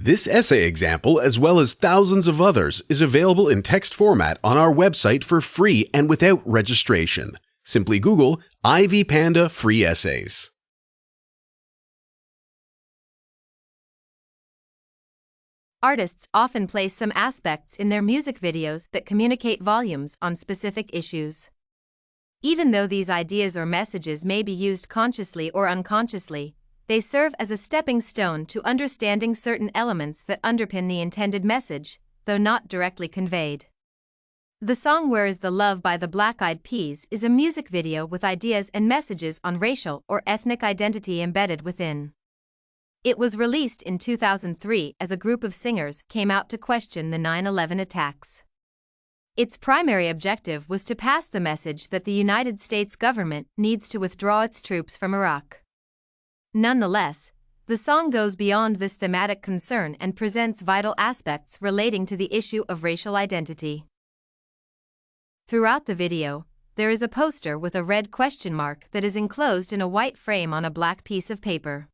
This essay example, as well as thousands of others, is available in text format on our website for free and without registration. Simply Google Ivy Panda Free Essays. Artists often place some aspects in their music videos that communicate volumes on specific issues. Even though these ideas or messages may be used consciously or unconsciously, they serve as a stepping stone to understanding certain elements that underpin the intended message, though not directly conveyed. The song "Where Is the Love" by the Black Eyed Peas is a music video with ideas and messages on racial or ethnic identity embedded within. It was released in 2003 as a group of singers came out to question the 9/11 attacks. Its primary objective was to pass the message that the United States government needs to withdraw its troops from Iraq. Nonetheless, the song goes beyond this thematic concern and presents vital aspects relating to the issue of racial identity. Throughout the video, there is a poster with a red question mark that is enclosed in a white frame on a black piece of paper.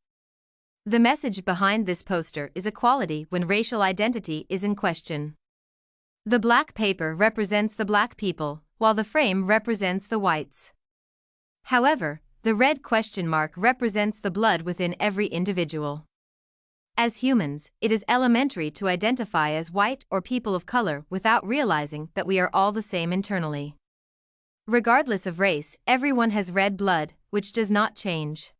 The message behind this poster is equality when racial identity is in question. The black paper represents the black people, while the frame represents the whites. However, the red question mark represents the blood within every individual. As humans, it is elementary to identify as white or people of color without realizing that we are all the same internally. Regardless of race, everyone has red blood, which does not change.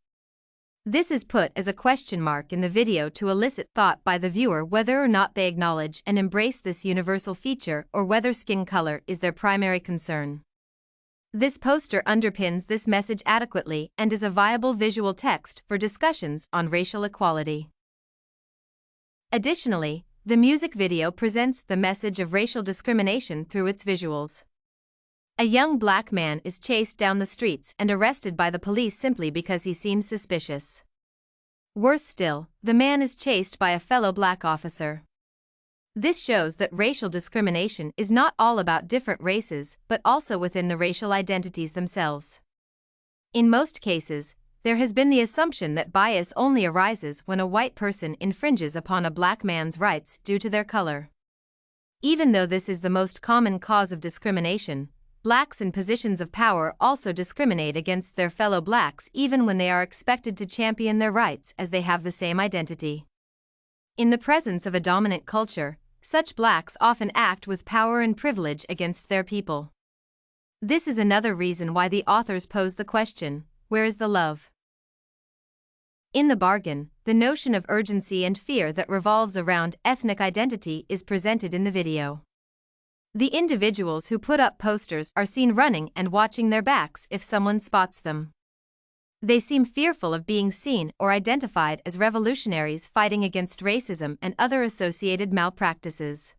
This is put as a question mark in the video to elicit thought by the viewer whether or not they acknowledge and embrace this universal feature or whether skin color is their primary concern. This poster underpins this message adequately and is a viable visual text for discussions on racial equality. Additionally, the music video presents the message of racial discrimination through its visuals. A young black man is chased down the streets and arrested by the police simply because he seems suspicious. Worse still, the man is chased by a fellow black officer. This shows that racial discrimination is not all about different races, but also within the racial identities themselves. In most cases, there has been the assumption that bias only arises when a white person infringes upon a black man's rights due to their color. Even though this is the most common cause of discrimination, blacks in positions of power also discriminate against their fellow blacks even when they are expected to champion their rights as they have the same identity. In the presence of a dominant culture, such blacks often act with power and privilege against their people. This is another reason why the authors pose the question, where is the love? In the bargain, the notion of urgency and fear that revolves around ethnic identity is presented in the video. The individuals who put up posters are seen running and watching their backs if someone spots them. They seem fearful of being seen or identified as revolutionaries fighting against racism and other associated malpractices.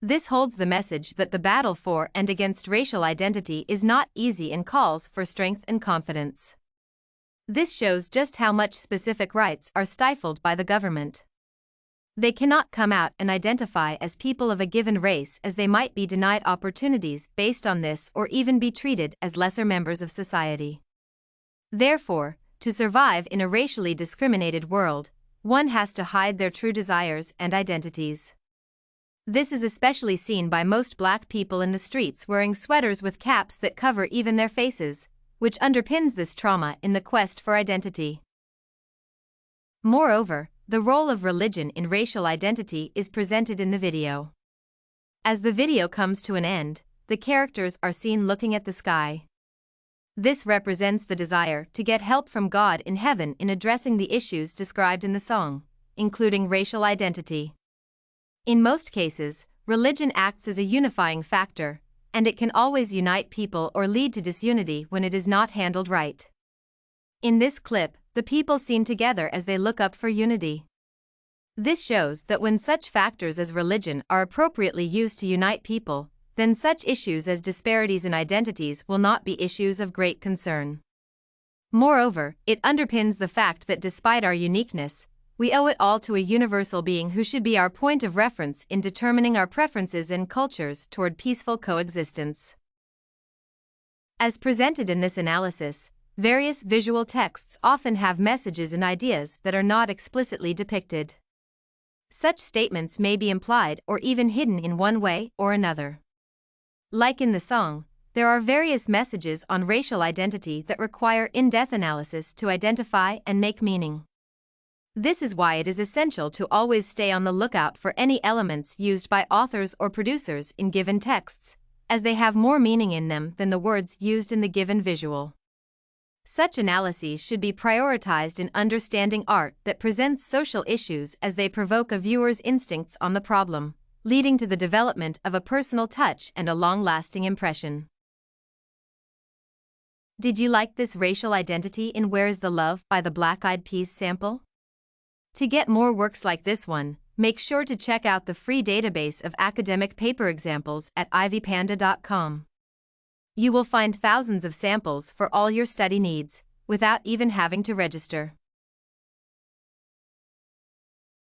This holds the message that the battle for and against racial identity is not easy and calls for strength and confidence. This shows just how much specific rights are stifled by the government. They cannot come out and identify as people of a given race as they might be denied opportunities based on this or even be treated as lesser members of society. Therefore, to survive in a racially discriminated world, one has to hide their true desires and identities. This is especially seen by most black people in the streets wearing sweaters with caps that cover even their faces, which underpins this trauma in the quest for identity. Moreover, the role of religion in racial identity is presented in the video. As the video comes to an end, the characters are seen looking at the sky. This represents the desire to get help from God in heaven in addressing the issues described in the song, including racial identity. In most cases, religion acts as a unifying factor, and it can always unite people or lead to disunity when it is not handled right. In this clip, the people seen together as they look up for unity. This shows that when such factors as religion are appropriately used to unite people, then such issues as disparities in identities will not be issues of great concern. Moreover, it underpins the fact that despite our uniqueness, we owe it all to a universal being who should be our point of reference in determining our preferences and cultures toward peaceful coexistence. As presented in this analysis, various visual texts often have messages and ideas that are not explicitly depicted. Such statements may be implied or even hidden in one way or another. Like in the song, there are various messages on racial identity that require in-depth analysis to identify and make meaning. This is why it is essential to always stay on the lookout for any elements used by authors or producers in given texts, as they have more meaning in them than the words used in the given visual. Such analyses should be prioritized in understanding art that presents social issues as they provoke a viewer's instincts on the problem, leading to the development of a personal touch and a long-lasting impression. Did you like this racial identity in Where Is the Love by the Black Eyed Peas sample? To get more works like this one, make sure to check out the free database of academic paper examples at ivypanda.com. You will find thousands of samples for all your study needs, without even having to register.